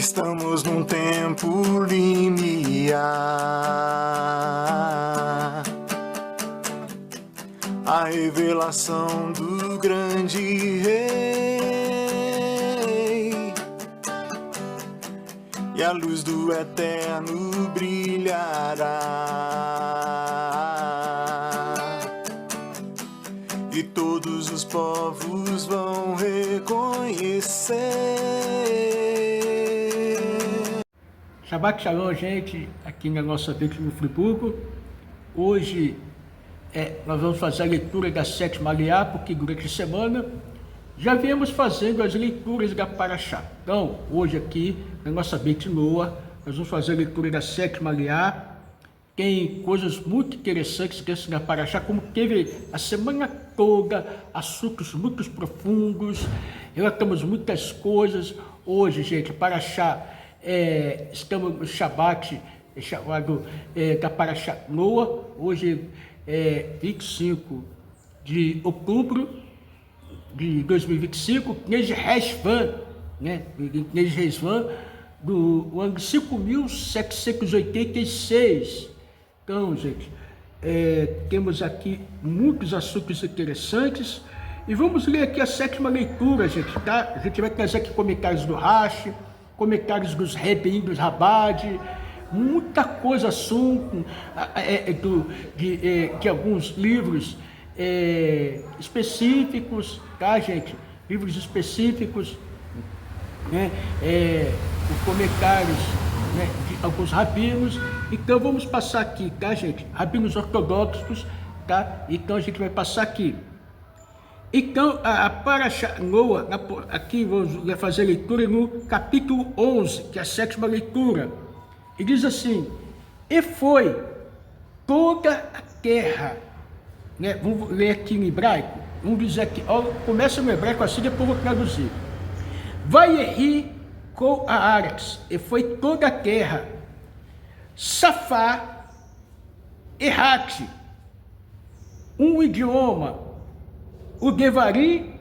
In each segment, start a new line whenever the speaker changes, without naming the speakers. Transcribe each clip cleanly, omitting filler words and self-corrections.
Estamos num tempo limiar. A revelação do grande Rei, e a luz do Eterno brilhará, e todos os povos vão reconhecer.
Shabbat Shalom, gente, aqui na nossa Bíblia no Friburgo. Hoje nós vamos fazer a leitura da sétima aliá, porque durante a semana já viemos fazendo as leituras da Parashá. Então, hoje aqui na nossa Beit Noa, nós vamos fazer a leitura da sétima aliá. Tem coisas muito interessantes dentro da Parashá, como teve a semana toda, assuntos muito profundos, relatamos muitas coisas. Hoje, gente, a Parashá, estamos no Shabat, chamado da Parashá Noa. Hoje é 25 de outubro de 2025, mês de Resvan, né? Mês de Resvan, do ano 5786. Então, gente, temos aqui muitos assuntos interessantes e vamos ler aqui a sétima leitura, gente, tá? A gente vai trazer aqui comentários do Rashi, comentários dos Rebbeim, dos Rabad, muita coisa, assunto de alguns livros específicos, tá, gente? Livros específicos, né? Os comentários, né, de alguns rabinos. Então vamos passar aqui, tá, gente? Rabinos ortodoxos, tá? Então a gente vai passar aqui. Então a Parashá Noa, aqui vamos fazer a leitura no capítulo 11, que é a sétima leitura. E diz assim: e foi toda a terra, né? Vamos ler aqui em hebraico. Vamos dizer aqui, ó, começa no hebraico assim, depois vou traduzir. Vayehi kol haaretz, e foi toda a terra. Safá errate, um idioma. O Devarim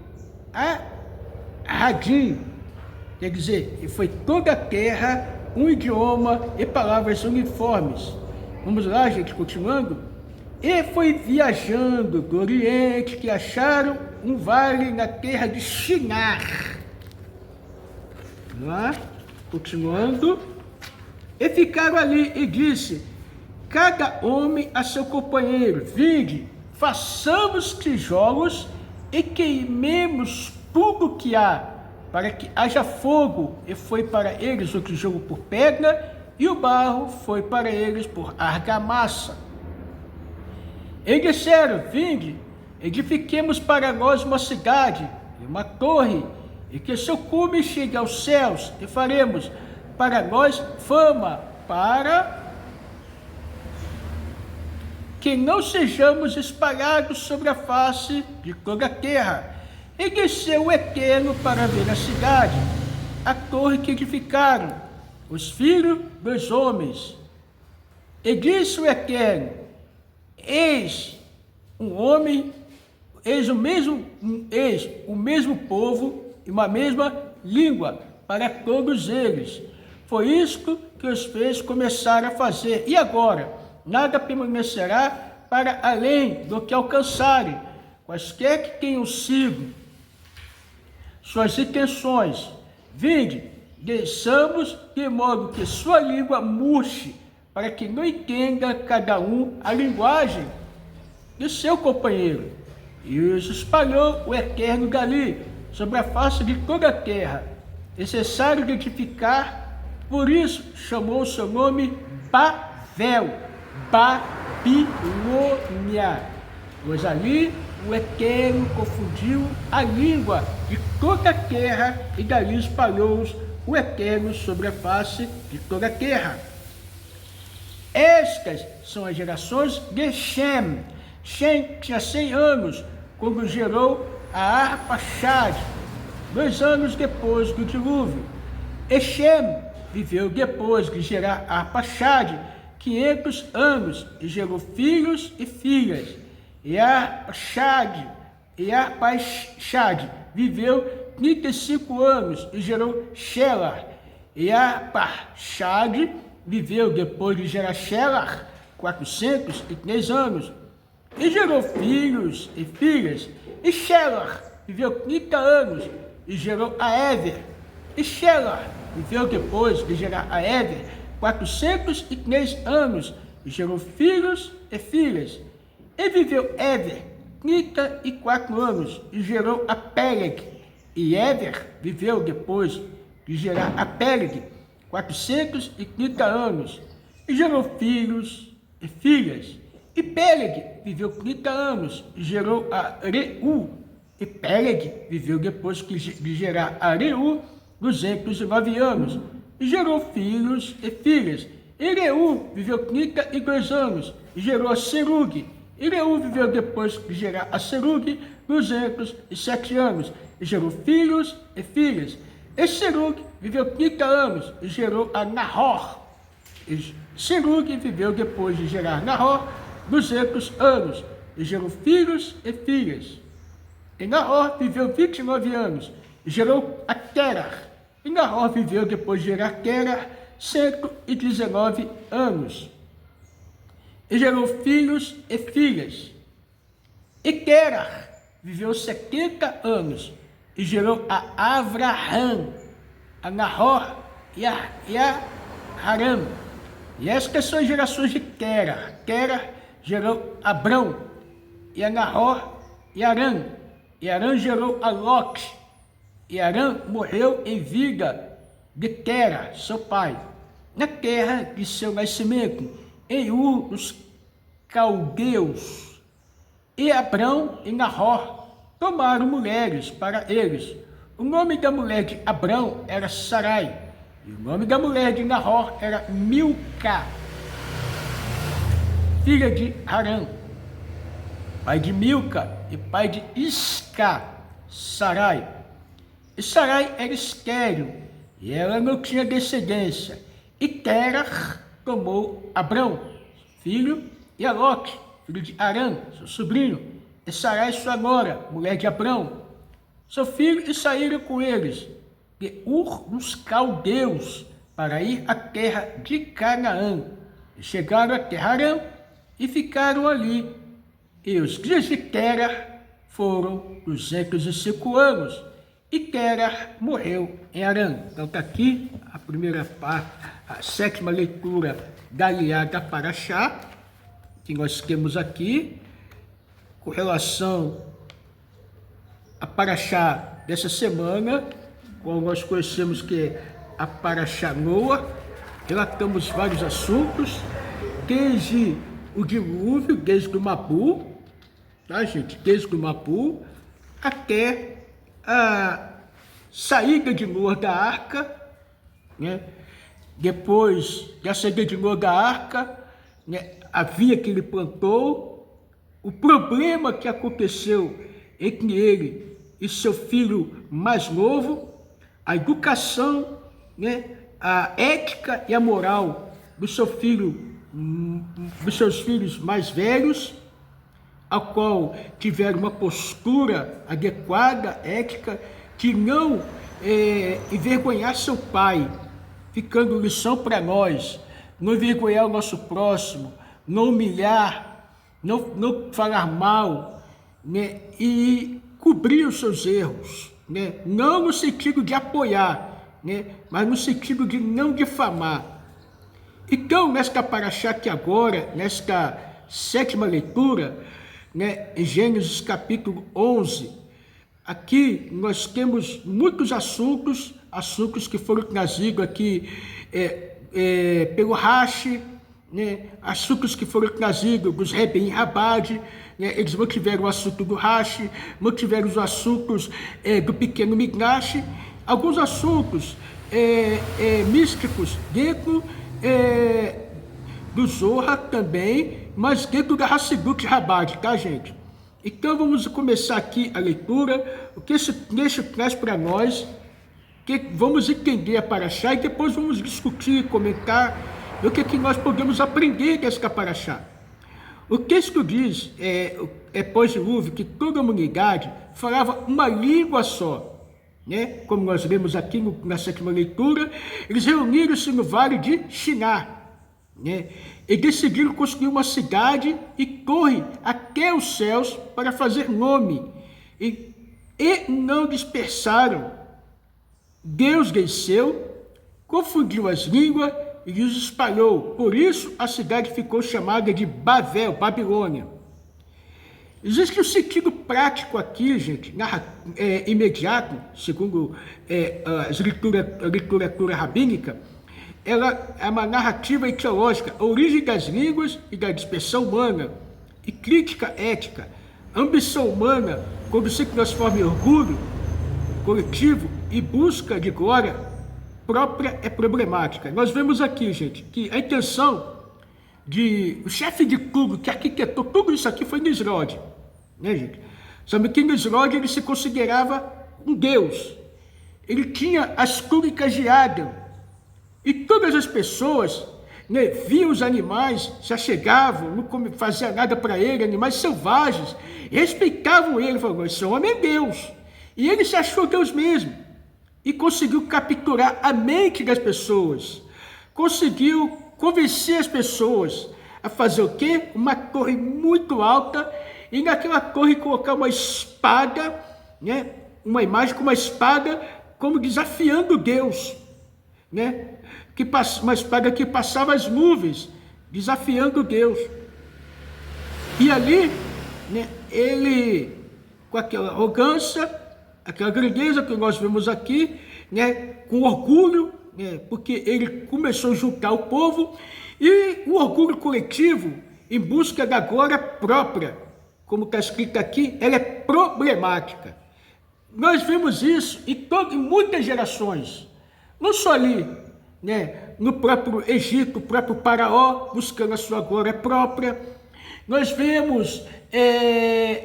a Radim, quer dizer, e foi toda a terra, um idioma e palavras uniformes. Vamos lá, gente, continuando. E foi viajando do Oriente que acharam um vale na terra de Shinar. Lá, continuando. E ficaram ali e disse: cada homem a seu companheiro, vinde, façamos tijolos e queimemos tudo que há, para que haja fogo. E foi para eles o tijolo por pedra, e o barro foi para eles por argamassa. E disseram: vinde, edifiquemos para nós uma cidade e uma torre, e que seu cume chegue aos céus, e faremos para nós fama, para que não sejamos espalhados sobre a face de toda a terra. E desceu o Eterno para ver a cidade, a torre que edificaram os filhos dos homens. E disse o Eterno: eis um homem, eis o mesmo povo e uma mesma língua para todos eles. Foi isto que os fez começar a fazer. E agora, nada permanecerá para além do que alcançarem, quaisquer que tenham sido suas intenções. Vinde, desçamos de modo que sua língua murche, para que não entenda cada um a linguagem de seu companheiro. E os espalhou o Eterno dali, sobre a face de toda a terra, necessário de edificar. Por isso chamou o seu nome Bavel, Babilônia, pois ali o Eterno confundiu a língua de toda a terra, e dali espalhou-os o Eterno sobre a face de toda a terra. Estas são as gerações de Shem. Shem tinha 100 anos quando gerou a Arpaxade, 2 anos depois do dilúvio. E Shem viveu depois de gerar Arpaxade 500 anos e gerou filhos e filhas. E Arpaxade viveu 35 anos e gerou Shelah. E Arpaxade viveu depois de gerar Shelah 403 anos, e gerou filhos e filhas. E Shelah viveu 30 anos e gerou a Ever. E Shelah viveu depois de gerar a Ever 403 anos e gerou filhos e filhas. E viveu Ever 34 anos e gerou a Peleg. E Ever viveu depois de gerar a Peleg 430 anos e gerou filhos e filhas. E Peleg viveu 30 anos e gerou a Reu. E Peleg viveu depois de gerar a Reu 209 anos e gerou filhos e filhas. E Reu viveu 32 anos e gerou a Serug. E Reu viveu depois de gerar a Serug 207 anos e gerou filhos e filhas. E Serug viveu 30 anos e gerou a Nahor. E Serug viveu depois de gerar Nahor 200 anos e gerou filhos e filhas. E Nahor viveu 29 anos e gerou a Terah. E Nahor viveu depois de gerar Terah 119 anos e gerou filhos e filhas. E Terah viveu 70 anos e gerou a Avraham, a Nahor e a Haram. E estas são as gerações de Terah. Terah gerou Abrão, e a Nahor e Arã. E Arã gerou a Loque. E Arã morreu em vida de Terah, seu pai, na terra de seu nascimento, em Ur dos Caldeus. E Abrão e Nahor tomaram mulheres para eles. O nome da mulher de Abrão era Sarai, e o nome da mulher de Nahor era Milca, filha de Harã, pai de Milca e pai de Isca, Sarai. E Sarai era estéril, e ela não tinha descendência. E Terah tomou Abrão, filho, e Aloque, filho de Arã, seu sobrinho, e Sarai, sua nora, mulher de Abrão, seu filho, e saíram com eles de Ur dos Caldeus para ir à terra de Canaã. E chegaram a terra Harã e ficaram ali. E os dias de Terah foram 205 anos. E Terah morreu em Harã. Então está aqui a primeira parte, a sétima leitura da Aliada Parashá, que nós temos aqui, com relação a Parashá dessa semana, como nós conhecemos que é a Parashá Noa. Relatamos vários assuntos, desde o dilúvio, desde o Mabu, tá, gente? Desde o Mabu até a saída de Noa da arca, né? Depois da saída de Noa da arca, né, a vinha que ele plantou, o problema que aconteceu entre ele e seu filho mais novo, a educação, né, a ética e a moral do seu filho, dos seus filhos mais velhos, ao qual tiveram uma postura adequada, ética, de não envergonhar seu pai, ficando lição para nós, não envergonhar o nosso próximo, não humilhar, não falar mal, né, e cobrir os seus erros, né, não no sentido de apoiar, né, mas no sentido de não difamar. Então, nesta Parashá aqui agora, nesta sétima leitura, né, em Gênesis capítulo 11, aqui nós temos muitos assuntos que foram trazidos aqui pelo Rashi, né, assuntos que foram trazidos dos Rebbe em Rabad, né, eles mantiveram o assunto do Rashi, mantiveram os assuntos do pequeno Midrash, alguns assuntos místicos dentro do Zohar também, mas dentro da Hassidut Rabad, tá, gente? Então vamos começar aqui a leitura, o que esse trecho traz para nós, que vamos entender a Parashá e depois vamos discutir, comentar o que nós podemos aprender desta Parashá. O texto diz, pós-dilúvio, que toda a humanidade falava uma língua só. né? Como nós lemos aqui na sétima leitura, eles reuniram-se no vale de Shinar, né? E decidiram construir uma cidade e torre até os céus para fazer nome, e não dispersaram. Deus desceu, confundiu as línguas e os espalhou. Por isso a cidade ficou chamada de Babel, Babilônia. Existe um sentido prático aqui, gente, imediato, segundo a literatura rabínica. Ela é uma narrativa etiológica, a origem das línguas e da dispersão humana, e crítica ética, ambição humana, quando se transforma em orgulho coletivo e busca de glória própria é problemática. Nós vemos aqui, gente, que a intenção o chefe de tudo, que arquitetou tudo isso aqui, foi Nimrod, né, gente? Sabe que Nimrod, ele se considerava um deus. Ele tinha as túnicas de Adão. E todas as pessoas, né, viam os animais, se achegavam, não faziam nada para ele, animais selvagens, respeitavam ele, falavam, esse homem é Deus. E ele se achou Deus mesmo. E conseguiu capturar a mente das pessoas. Conseguiu convencer as pessoas a fazer o quê? Uma torre muito alta, e naquela torre colocar uma espada, né, uma imagem com uma espada, como desafiando Deus, né? Uma espada que passava as nuvens, desafiando Deus. E ali, né, ele, com aquela arrogância, aquela grandeza que nós vemos aqui, né, com orgulho, né, porque ele começou a juntar o povo, e o orgulho coletivo, em busca da glória própria, como está escrito aqui, ela é problemática. Nós vemos isso em muitas gerações, não só ali, né, no próprio Egito, o próprio Faraó, buscando a sua glória própria. Nós vemos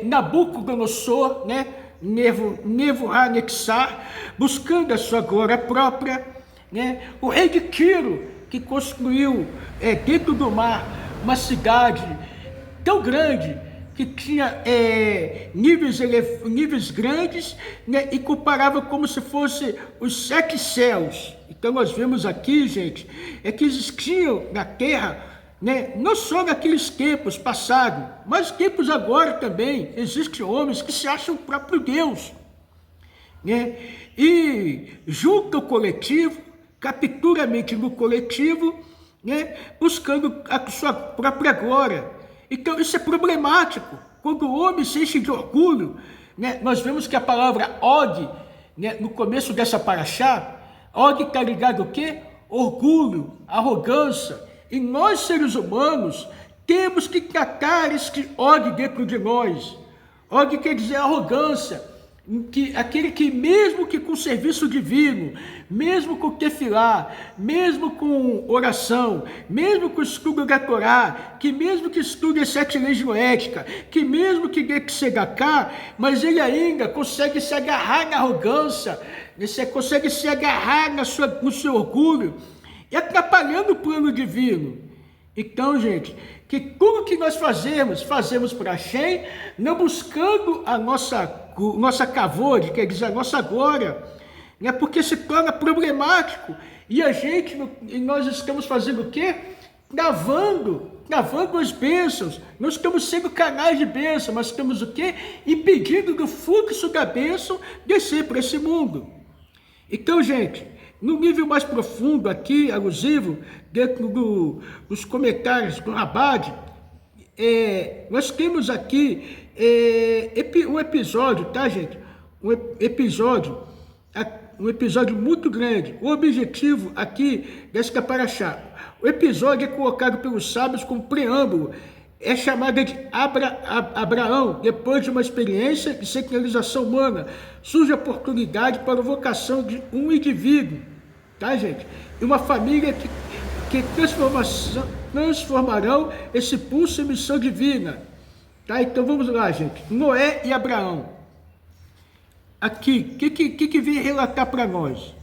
Nabucodonosor, né, Nebuchadnezzar, buscando a sua glória própria, né? O rei de Tiro, que construiu dentro do mar uma cidade tão grande, que tinha níveis grandes, né, e comparava como se fosse os 7 céus. Então nós vemos aqui, gente, que existiam na terra, né, não só naqueles tempos passados, mas tempos agora também, existem homens que se acham o próprio Deus, né, e junto ao coletivo, captura a mente no coletivo, né, buscando a sua própria glória. Então isso é problemático. Quando o homem se enche de orgulho, né, nós vemos que a palavra Og, né, no começo dessa paraxá, Og está ligado ao quê? Orgulho, arrogância. E nós, seres humanos, temos que tratar esse Og dentro de nós. Og quer dizer arrogância, aquele que mesmo que com serviço divino, mesmo com tefilá, mesmo com oração, mesmo com estudo da Torá, que mesmo que estude as 7 leis noéticas, que mesmo que dê que sedaká, mas ele ainda consegue se agarrar na arrogância, você consegue se agarrar no seu orgulho, e atrapalhando o plano divino. Então, gente, que tudo que nós fazemos para Hashem, não buscando a nossa kavod, quer dizer, a nossa glória, né? Porque se torna problemático, e nós estamos fazendo o quê? Gravando as bênçãos. Nós estamos sendo canais de bênção, mas estamos o quê? Impedindo do fluxo da bênção descer para esse mundo. Então, gente, no nível mais profundo aqui, alusivo, dentro dos comentários do Rabad, nós temos aqui um episódio, tá, gente? Um episódio muito grande. O objetivo aqui dessa paraxá, o episódio é colocado pelos sábios como preâmbulo, é chamada de Abraão. Depois de uma experiência de secularização humana, surge a oportunidade para a vocação de um indivíduo, tá, gente? E uma família que transformarão esse pulso em missão divina, tá? Então vamos lá, gente. Noé e Abraão. Aqui, o que vem relatar para nós?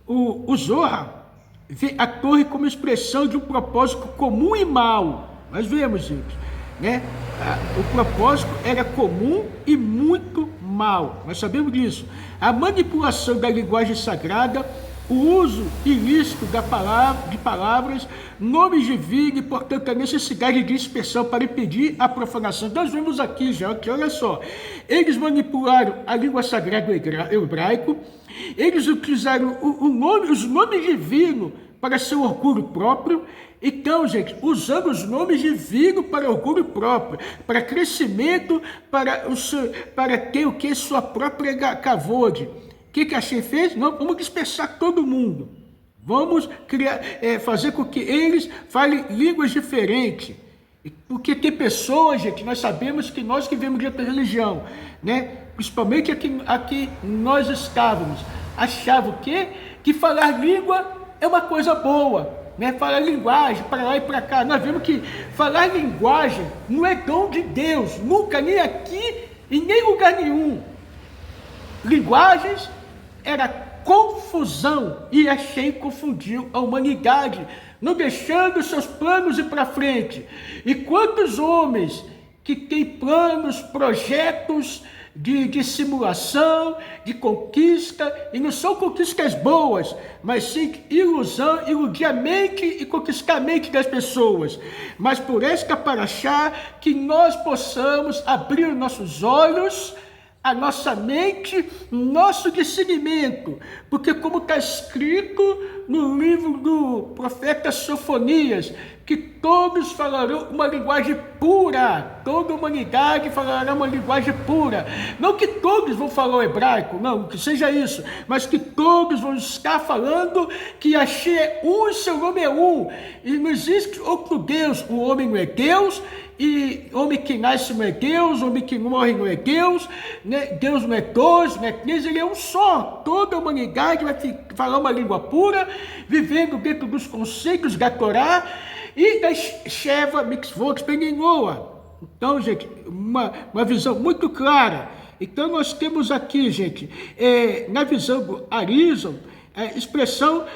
O Zohar vê a torre como expressão de um propósito comum e mau. Nós vemos, gente, né? O propósito era comum e muito mal. Nós sabemos disso. A manipulação da linguagem sagrada, o uso ilícito de palavras, nomes divinos e, portanto, a necessidade de expressão para impedir a profanação. Nós vemos aqui já que, olha só, eles manipularam a língua sagrada hebraico, eles utilizaram os nomes divinos para seu orgulho próprio. Então, gente, usando os nomes divinos para orgulho próprio, para crescimento, para ter o que? Sua própria cavode. O que a Hashem fez? Não, vamos dispersar todo mundo. Vamos fazer com que eles falem línguas diferentes. Porque tem pessoas, gente, nós sabemos que nós que vemos de outra religião, né? Principalmente aqui nós estávamos, achavam o quê? Que falar língua é uma coisa boa, né? Falar linguagem para lá e para cá. Nós vemos que falar linguagem não é dom de Deus, nunca, nem aqui e nem em lugar nenhum. Linguagens era confusão e Hashem confundiu a humanidade, não deixando seus planos ir para frente. E quantos homens que têm planos, projetos de simulação, de conquista, e não são conquistas boas, mas sim ilusão, iludir a mente e conquistar a mente das pessoas. Mas por esta paraxá, que nós possamos abrir os nossos olhos, a nossa mente, nosso discernimento, porque como está escrito no livro do profeta Sofonias, que todos falarão uma linguagem pura, toda a humanidade falará uma linguagem pura. Não que todos vão falar o hebraico, não, que seja isso, mas que todos vão estar falando que Hashem é um e seu nome é um, e não existe outro Deus. O homem não é Deus, e homem que nasce não é Deus, homem que morre não é Deus, né? Deus não é dois, não é três, ele é um só. Toda a humanidade vai falar uma língua pura, vivendo dentro dos conceitos da Torá e da Sheva Mitzvot Beninoa. Então, gente, uma visão muito clara. Então, nós temos aqui, gente, na visão do Arizal, expressão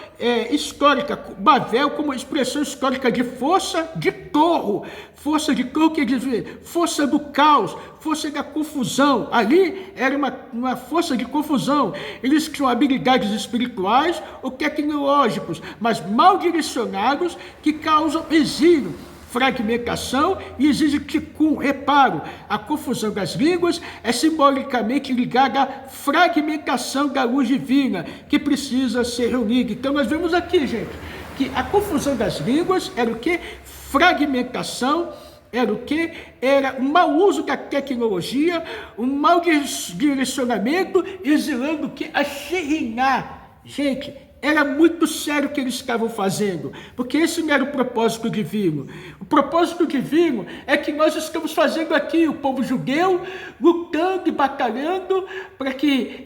histórica, Babel como expressão histórica de força de torro. Força de torro quer dizer força do caos, força da confusão. Ali era uma força de confusão. Eles tinham habilidades espirituais ou tecnológicos, mas mal direcionados, que causam exílio, fragmentação e exige tikkun, reparo. A confusão das línguas é simbolicamente ligada à fragmentação da luz divina, que precisa ser reunida. Então nós vemos aqui, gente, que a confusão das línguas era o que? Fragmentação, era o que? Era um mau uso da tecnologia, um mau direcionamento, exilando o que? A Shekhinah. Gente, era muito sério o que eles estavam fazendo, porque esse não era o propósito divino. O propósito divino é que nós estamos fazendo aqui, o povo judeu, lutando e batalhando para que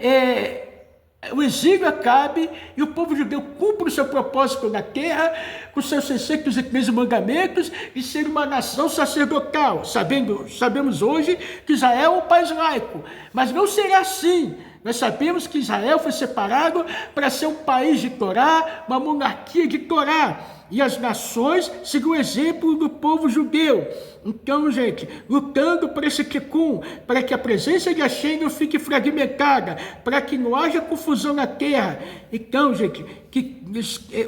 o exílio acabe e o povo judeu cumpra o seu propósito na terra, com seus 613 mandamentos, de ser uma nação sacerdotal. Sabemos hoje que Israel é um país laico, mas não será assim. Nós sabemos que Israel foi separado para ser um país de Torá, uma monarquia de Torá. E as nações seguem o exemplo do povo judeu. Então, gente, lutando por esse tikkun, para que a presença de Hashem não fique fragmentada, para que não haja confusão na terra. Então, gente, que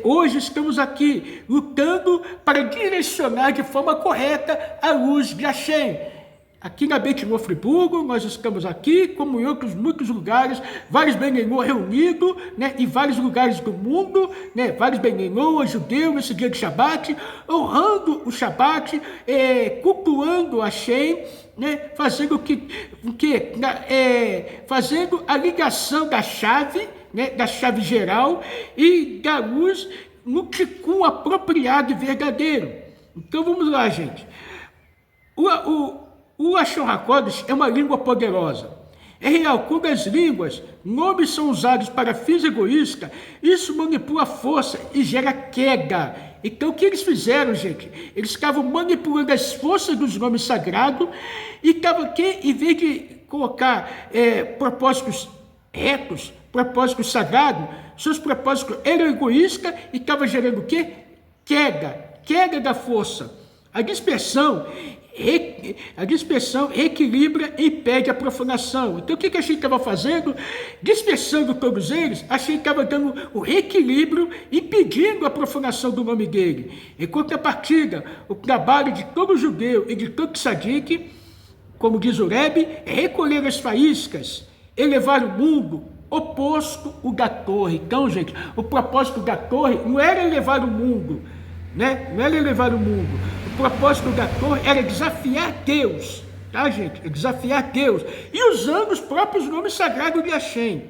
hoje estamos aqui lutando para direcionar de forma correta a luz de Hashem. Aqui na Beit Novo Friburgo, nós estamos aqui, como em outros muitos lugares, vários Benenô reunidos, né, em vários lugares do mundo, né, vários Benenô, judeus, nesse dia de Shabat, honrando o Shabat, cultuando a Hashem, né, fazendo fazendo a ligação da chave, né, da chave geral e da luz no tikkun apropriado e verdadeiro. Então vamos lá, gente. O Lashon HaKodesh é uma língua poderosa. É real, quando as línguas, nomes são usados para fins egoístas, isso manipula a força e gera queda. Então o que eles fizeram, gente? Eles estavam manipulando as forças dos nomes sagrados e estavam aqui, em vez de colocar propósitos retos, propósitos sagrados, seus propósitos eram egoístas e estavam gerando o quê? Queda da força. A dispersão A dispersão reequilibra e impede a profanação. Então o que a gente estava fazendo? Dispersando todos eles, a gente estava dando o reequilíbrio, impedindo a profanação do nome dele. Em contrapartida, o trabalho de todo judeu e de todo tzadik, como diz o Rebbe, é recolher as faíscas, elevar o mundo, oposto o da torre. Então, gente, o propósito da torre não era elevar o mundo, né? Não era elevar o mundo. O propósito da torre era desafiar Deus, tá, gente? Desafiar Deus. E usando os próprios nomes sagrados de Hashem.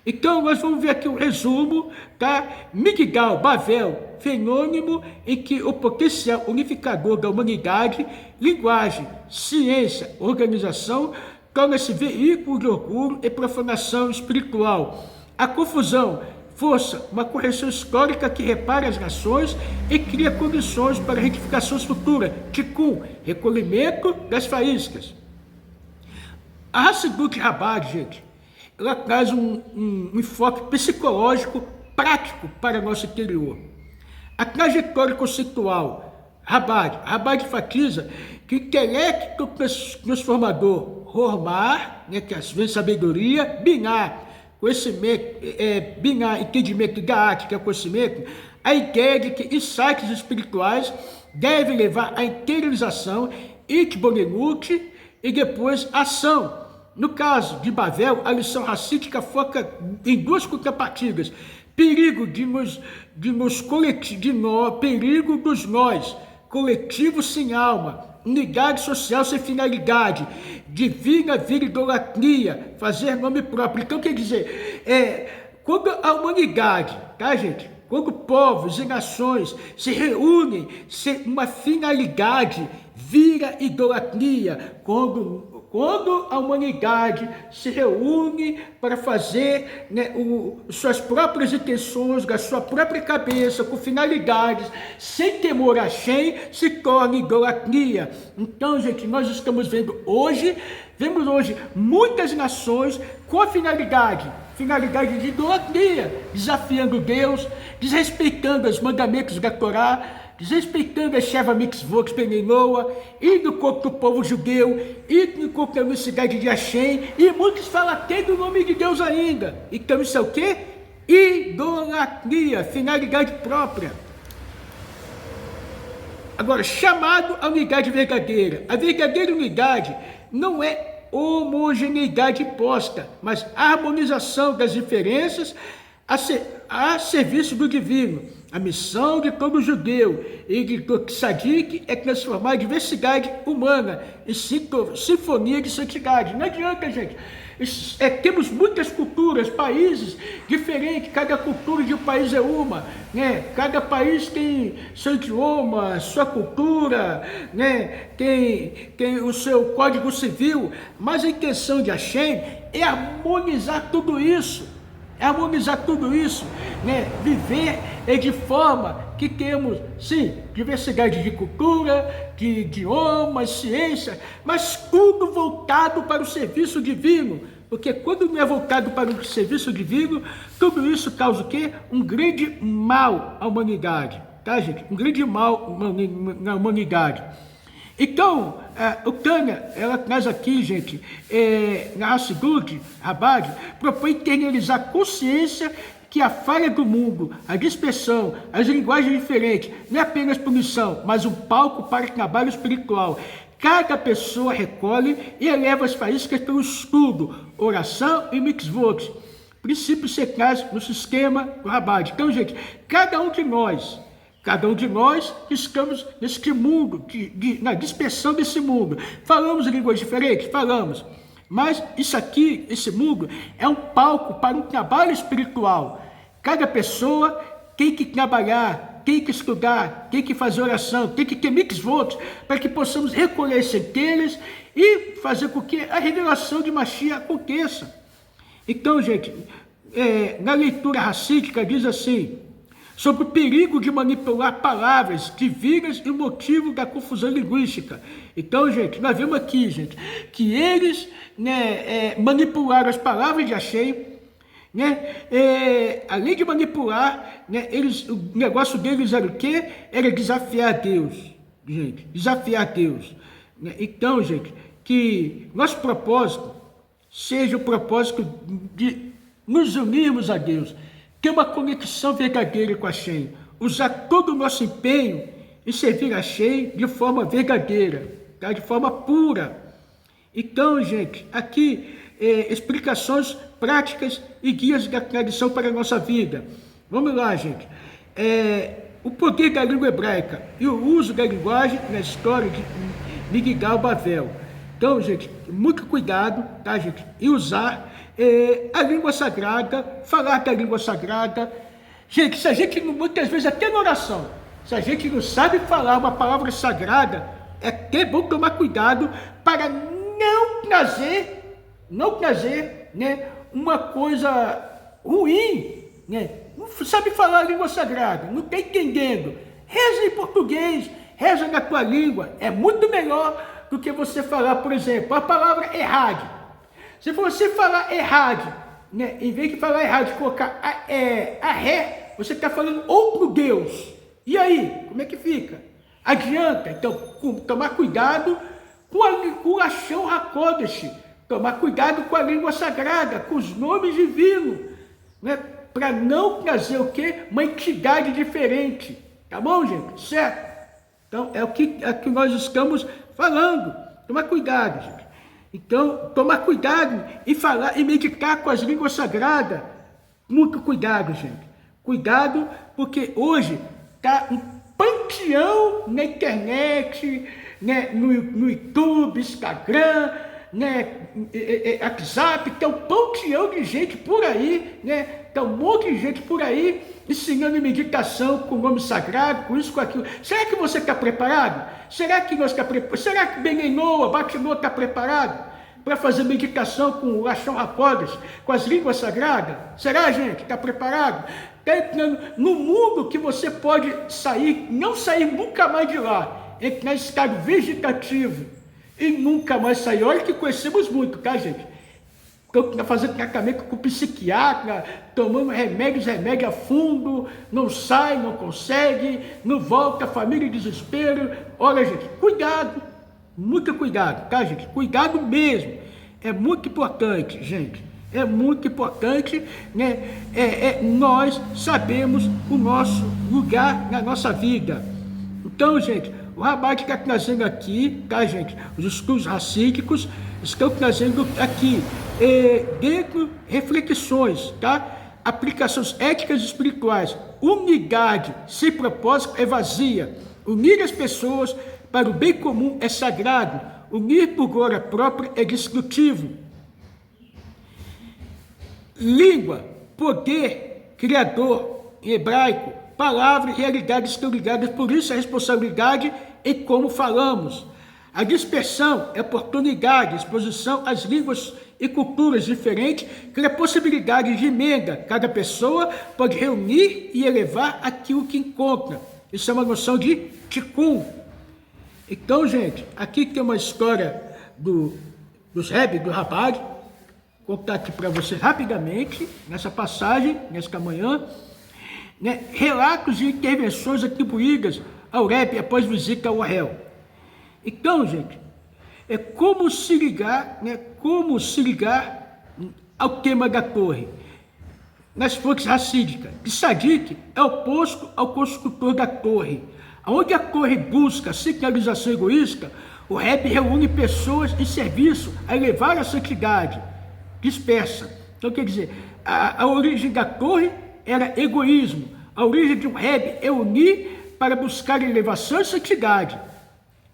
Então, nós vamos ver aqui um resumo, tá? Migdal, Babel, fenômeno em que o potencial unificador da humanidade, linguagem, ciência, organização, torna-se veículo de orgulho e profanação espiritual. A confusão, força, uma correção histórica que repara as nações e cria condições para retificações futuras. Tikkun, recolhimento das faíscas. A Hassidut Chabad, gente, ela traz um enfoque psicológico prático para nosso interior. A trajetória conceitual, Chabad enfatiza que o intelecto transformador, Hormar, né, que vem sabedoria, Binar, conhecimento, Binar, entendimento, Gaat, que é conhecimento, a ideia de que insights espirituais devem levar à interiorização, Itbonenut, e depois ação. No caso de Babel, a lição racítica foca em duas contrapartidas: perigo perigo dos nós, coletivo sem alma, unidade social sem finalidade, divina vir idolatria, fazer nome próprio. Então, quer dizer, quando a humanidade, tá, gente? Quando povos e nações se reúnem sem uma finalidade, vira idolatria. Quando a humanidade se reúne para fazer, né, suas próprias intenções, da sua própria cabeça, com finalidades, sem temor a Hashem, se torna idolatria. Então, gente, nós estamos vemos hoje muitas nações com a finalidade de idolatria, desafiando Deus, desrespeitando os mandamentos da Torá, desrespeitando a Sheva Mitzvot Benenoa, indo contra o povo judeu, indo contra a unicidade de Hashem, e muitos falam até do nome de Deus ainda. Então isso é o quê? Idolatria, finalidade própria. Agora, chamado à unidade verdadeira. A verdadeira unidade não é homogeneidade posta, mas harmonização das diferenças a serviço do divino. A missão de todo judeu e de todo tzadik é transformar a diversidade humana em sinfonia de santidade. Não adianta, gente. Temos muitas culturas, países diferentes, cada cultura de um país é uma, né? Cada país tem seu idioma, sua cultura, né? Tem o seu código civil, mas a intenção de Hashem é harmonizar tudo isso. Né? Viver de forma que temos, sim, diversidade de cultura, de idiomas, ciência, mas tudo voltado para o serviço divino. Porque quando não é voltado para o serviço divino, tudo isso causa o quê? Um grande mal à humanidade, tá, gente? Um grande mal na humanidade. Então, o Tânia, ela traz aqui, gente, na Hassidut Chabad, propõe internalizar a consciência que a falha do mundo, a dispersão, as linguagens diferentes, não é apenas punição, mas um palco para trabalho espiritual. Cada pessoa recolhe e eleva as faíscas pelo estudo, oração e mitzvot, princípios centrais no sistema do Chabad. Então, gente, cada um de nós estamos neste mundo, na dispersão desse mundo. Falamos línguas diferentes? Falamos. Mas isso aqui, esse mundo, é um palco para um trabalho espiritual. Cada pessoa tem que trabalhar, tem que estudar, tem que fazer oração, tem que ter mitzvot, para que possamos recolher centelhas e fazer com que a revelação de Mashiach aconteça. Então, gente, na leitura racídica diz assim, sobre o perigo de manipular palavras divinas e o motivo da confusão linguística. Então, gente, nós vemos aqui, gente, que eles, né, manipularam as palavras de Hashem, né, além de manipular, né, o negócio deles era o quê? Era desafiar Deus. gente, desafiar Deus. Né? Então, gente, que nosso propósito seja o propósito de nos unirmos a Deus, ter uma conexão verdadeira com a Shem, usar todo o nosso empenho em servir a Shem de forma verdadeira, tá? De forma pura. Então, gente, aqui explicações práticas e guias da tradição para a nossa vida. Vamos lá, gente. O poder da língua hebraica e o uso da linguagem na história de Migdal Bavel. Então, gente, muito cuidado, tá, gente? E usar a língua sagrada, falar da língua sagrada. Gente, se a gente, muitas vezes, até na oração, se a gente não sabe falar uma palavra sagrada, é até bom tomar cuidado para não trazer, né, uma coisa ruim, né? Não sabe falar a língua sagrada, não está entendendo. Reza em português, reza na tua língua, é muito melhor do que você falar, por exemplo, a palavra errado. Se você falar errado, né, em vez de falar errado, colocar a ré, você está falando outro Deus. E aí, como é que fica? Adianta, então, tomar cuidado com o Lashon HaKodesh, tomar cuidado com a língua sagrada, com os nomes divinos, né, para não trazer o quê? Uma entidade diferente. Tá bom, gente? Certo? Então, é o que nós estamos falando. Tomar cuidado, gente. Então, tomar cuidado e falar e meditar com as línguas sagradas. Muito cuidado, gente. Cuidado, porque hoje está um panteão na internet, né, no YouTube, Instagram, né, WhatsApp, tem um panteão de gente por aí, né, tem um monte de gente por aí ensinando meditação com o nome sagrado, com isso, com aquilo. Será que você está preparado? Será que nós estamos preparados? Será que Benenoa, Batinoa está preparado para fazer meditação com o Lashon HaKodesh, com as línguas sagradas? Será, gente? Está preparado? Está entrando no mundo que você pode sair, não sair nunca mais de lá, entrar em estado vegetativo e nunca mais sair. Olha que conhecemos muito, tá, gente? Fazendo tratamento com psiquiatra, tomando remédio a fundo, não sai, não consegue, não volta, família em desespero. Olha, gente, cuidado, muito cuidado, tá, gente? Cuidado mesmo, é muito importante, gente. É muito importante, né? Nós sabemos o nosso lugar na nossa vida. Então, gente, o Rabat está trazendo aqui, tá, gente? Os estudos racídicos estão trazendo aqui, dentro, reflexões, tá? Aplicações éticas e espirituais. Unidade sem propósito é vazia. Unir as pessoas para o bem comum é sagrado. Unir por glória própria é destrutivo. Língua, poder, criador, em hebraico, palavra e realidade estão ligadas, por isso a responsabilidade em como falamos. A dispersão é oportunidade, exposição às línguas e culturas diferentes, cria possibilidade de emenda. Cada pessoa pode reunir e elevar aquilo que encontra. Isso é uma noção de tikkun. Então, gente, aqui tem uma história dos Rebbe, do Rabat. Vou contar aqui para vocês rapidamente, nessa passagem, nesta manhã, né, relatos de intervenções atribuídas ao Rebbe após visita ao Ohel. Então, gente, é como se ligar ao tema da torre. Nas fontes racídicas, que Sadik é oposto ao construtor da torre. Onde a torre busca secularização egoísta, o Rebbe reúne pessoas em serviço a elevar a santidade. Dispersa. Então, quer dizer, a origem da torre era egoísmo. A origem de um Rebbe é unir para buscar elevação e santidade.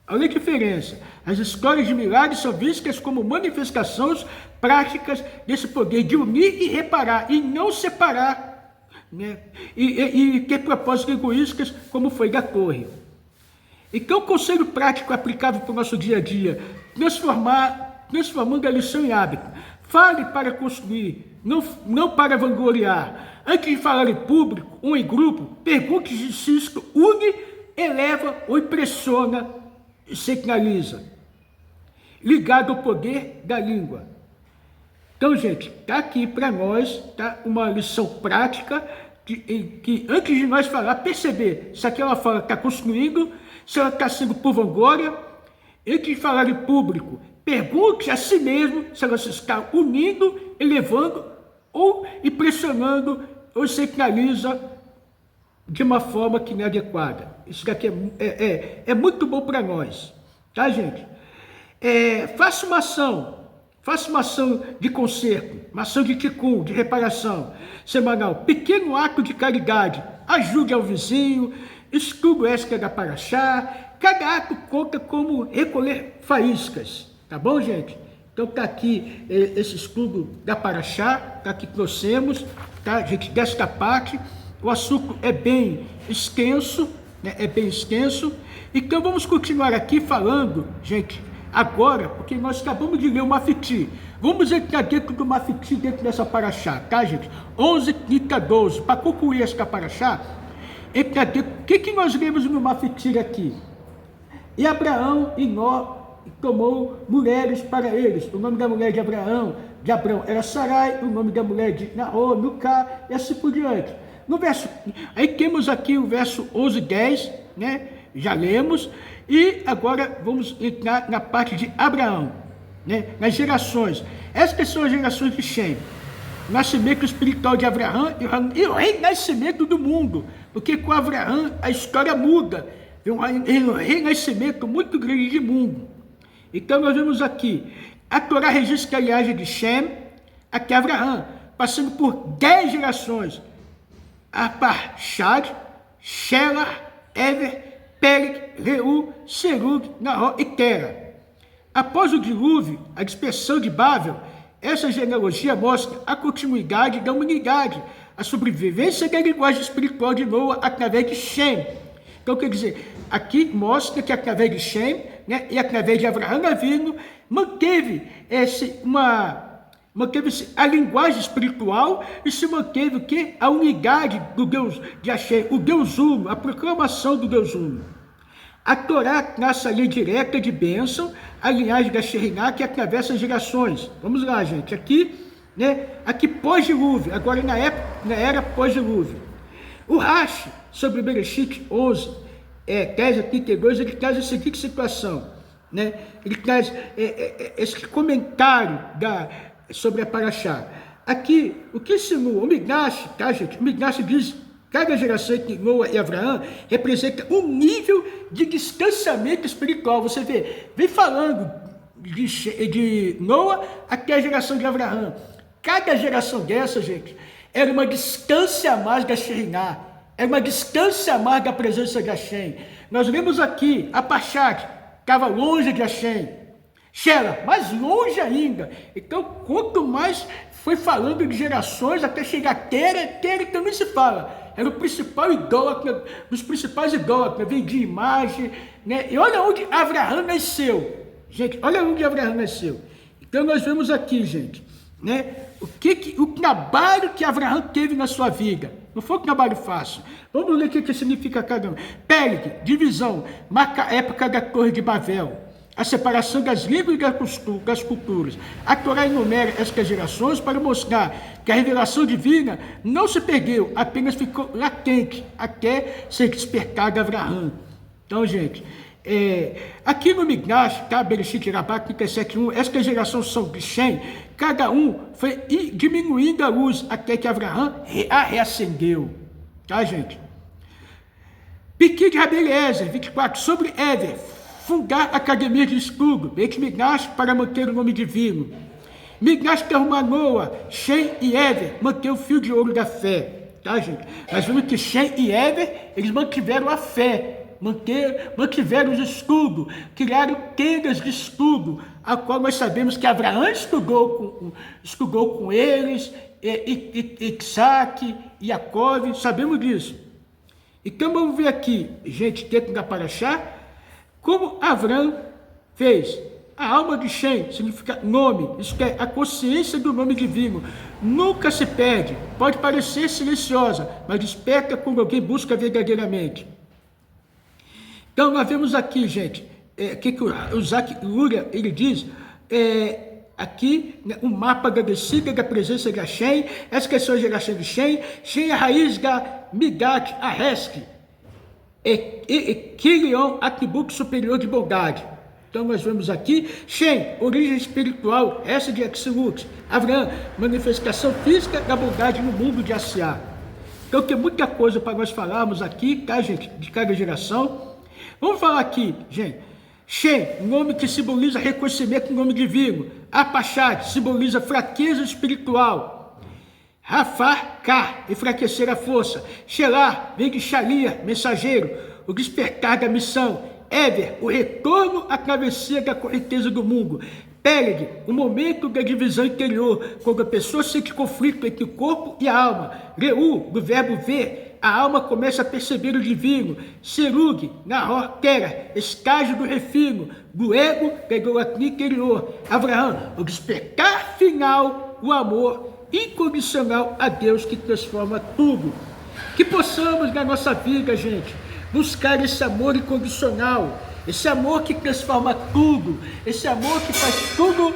Olha a diferença. As histórias de milagres são vistas como manifestações práticas desse poder de unir e reparar, e não separar, né? E ter propósitos egoístas, como foi da torre. Então, o conselho prático aplicável para o nosso dia a dia, transformando a lição em hábito. Fale para construir, não para vangloriar. Antes de falar em público ou em grupo, pergunte se isto une, eleva ou impressiona e signaliza. Ligado ao poder da língua. Então, gente, está aqui para nós, tá, uma lição prática, que antes de nós falar, perceber se aquela fala está construindo, se ela está sendo por vanglória. Antes de falar em público, pergunte a si mesmo se ela se está unindo, elevando ou impressionando ou centraliza de uma forma que não é adequada. Isso daqui é muito bom para nós, tá, gente? Faça uma ação de conserto, uma ação de ticum, de reparação semanal, pequeno ato de caridade, ajude ao vizinho, estudo extra da Paraxá, cada ato conta como recolher faíscas, tá bom, gente? Então tá aqui esse estudo da Paraxá, tá, que trouxemos, tá, gente, desta parte. O assunto é bem extenso, né? É bem extenso. Então vamos continuar aqui falando, gente, agora, porque nós acabamos de ler o Mafiti. Vamos entrar dentro do Mafiti, dentro dessa Paraxá, tá, gente? 11, 30, 12. Para concluir esta Paraxá, entrar dentro. O que nós lemos no Mafiti aqui? E Abraão e Nó tomou mulheres para eles. O nome da mulher de Abraão era Sarai, o nome da mulher de Naor, Nucá, e assim por diante. No verso, aí temos aqui o verso 11 e 10, né? Já lemos, e agora vamos entrar na parte de Abraão, né? Nas gerações. Essas são as gerações de Shem, o nascimento espiritual de Abraão e o renascimento do mundo, porque com Abraão a história muda, é um renascimento muito grande de mundo. Então nós vemos aqui, a Torá registra a linhagem de Shem até Abraão, passando por 10 gerações, Arpachshad, Shelah, Ever, Peleg, Reu, Serug, Nahor e Tera. Após o dilúvio, a dispersão de Babel, essa genealogia mostra a continuidade da humanidade, a sobrevivência da linguagem espiritual de Noa através de Shem. Então, quer dizer, aqui mostra que através de Shem, né, e através de Abraão Avinu, manteve-se a linguagem espiritual e se manteve o quê? A unidade do Deus de Hashem, o Deus Uno, a proclamação do Deus Uno. A Torá traça a lei direta de bênção, a linhagem da Sheriná que atravessa as gerações. Vamos lá, gente. Aqui, né? Aqui pós-dilúvio, agora na era pós-dilúvio. O Rashi, sobre Bereshit 11, 10 a 32, ele traz a seguinte situação, né? Ele traz esse comentário sobre a Paraxá. Aqui, o que ensinou o Midrash, tá, gente? O Midrash diz que cada geração entre Noa e Abraão representa um nível de distanciamento espiritual. Você vem falando de Noa até a geração de Abraão. Cada geração dessa, gente, era uma distância a mais da Sheriná, era uma distância a mais da presença de Hashem. Nós vemos aqui, a Pachad estava longe de Hashem, Shelah, mais longe ainda. Então, quanto mais foi falando de gerações, até chegar a Tera também se fala. Era o principal idólatra, dos principais idólatras, vendia imagem, né? E olha onde Abraão nasceu. Gente, olha onde Abraão nasceu. Então, nós vemos aqui, gente, né? O trabalho que Abraão teve na sua vida. Não foi um trabalho fácil. Vamos ler o que significa cada um. Peleg, divisão, marca a época da Torre de Babel. A separação das línguas e das culturas. A Torá enumera estas gerações para mostrar que a revelação divina não se perdeu, apenas ficou latente até ser despertada Abraão. Então, gente, aqui no Midrash, tá? Bereshit Rabbah 37:1, estas gerações são de Shem, cada um foi diminuindo a luz até que Abraão a reacendeu. Tá, gente? Piqui de Rabi Eliezer, 24, sobre Ever, fundar academia de estudo, Beit Midrash para manter o nome divino. Midrash que arrumar Noa, Shem e Ever, manter o fio de ouro da fé. Tá, gente? Nós vemos que Shem e Ever, eles mantiveram a fé, mantiveram os estudos, criaram tendas de estudo, a qual nós sabemos que Abraão estudou com eles, Isaac, Jacob, sabemos disso. Então vamos ver aqui, gente, dentro da Paraxá, como Abraão fez. A alma de Shem significa nome, isso é a consciência do nome divino. Nunca se perde, pode parecer silenciosa, mas desperta quando alguém busca verdadeiramente. Então nós vemos aqui, gente, que o Zach Luria, ele diz, aqui um mapa agradecido da presença de Hashem, essa questão é a geração de Shem, Shem é a raiz da Midat Aresk, Kilion, atributo superior de bondade. Então nós vemos aqui, Shem, origem espiritual, essa de Atsilut, Avraham, manifestação física da bondade no mundo de Asiá. Então tem muita coisa para nós falarmos aqui, tá, gente, de cada geração. Vamos falar aqui, gente. Shem, nome que simboliza reconhecimento do nome divino. Apachad, simboliza fraqueza espiritual. Rafar, Ka, enfraquecer a força. Shelah, vem de Shalia, mensageiro, o despertar da missão. Ever, o retorno à travessia da correnteza do mundo. Peleg, o momento da divisão interior, quando a pessoa sente conflito entre o corpo e a alma. Reu, do verbo ver, a alma começa a perceber o divino. Serug, Nahor, Terra, estágio do refino, do ego da idolatria interior. Avraham, o despertar final, o amor incondicional a Deus que transforma tudo. Que possamos na nossa vida, gente, buscar esse amor incondicional, esse amor que transforma tudo, esse amor que faz tudo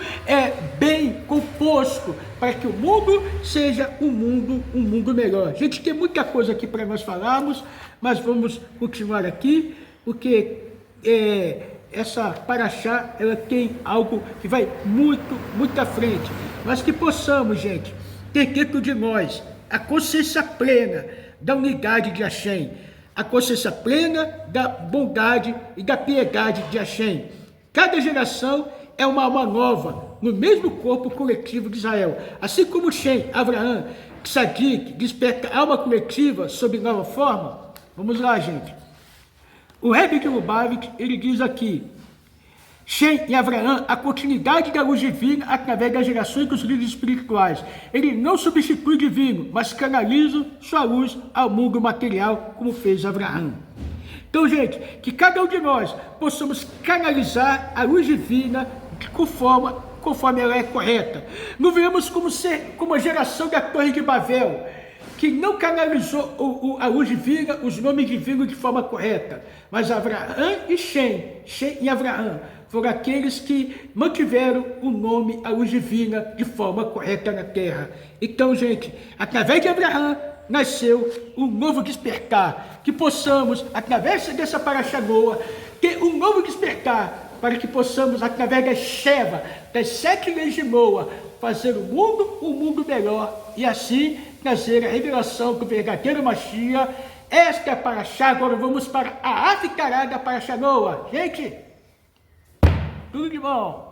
bem composto, para que o mundo seja um mundo melhor. Gente, tem muita coisa aqui para nós falarmos, mas vamos continuar aqui, porque essa paraxá, ela tem algo que vai muito à frente, mas que possamos, gente, ter dentro de nós a consciência plena da unidade de Hashem, a consciência plena da bondade e da piedade de Hashem. Cada geração é uma alma nova, no mesmo corpo coletivo de Israel. Assim como Shem, Avraham, Tzadik, desperta a alma coletiva sob nova forma. Vamos lá, gente. O Rebbe de Lubavitch, ele diz aqui, Shem e Avraham, a continuidade da luz divina através das gerações dos líderes espirituais. Ele não substitui o divino, mas canaliza sua luz ao mundo material, como fez Avraham. Então, gente, que cada um de nós possamos canalizar a luz divina conforme ela é correta. Não vemos como a geração da Torre de Babel, que não canalizou a luz divina, os nomes divinos de forma correta. Mas Avraham e Shem e Avraham, foram aqueles que mantiveram o nome, a luz divina, de forma correta na terra. Então, gente, através de Avraham, nasceu um novo despertar, que possamos, através dessa paraxá Noa, ter um novo despertar, para que possamos, através da Sheva, das 7 leis de Noa, fazer o mundo melhor, e assim trazer a revelação do verdadeiro Mashiach. Esta é a paraxá. Agora vamos para a Haftarah da paraxá Noa. Gente, tudo de bom.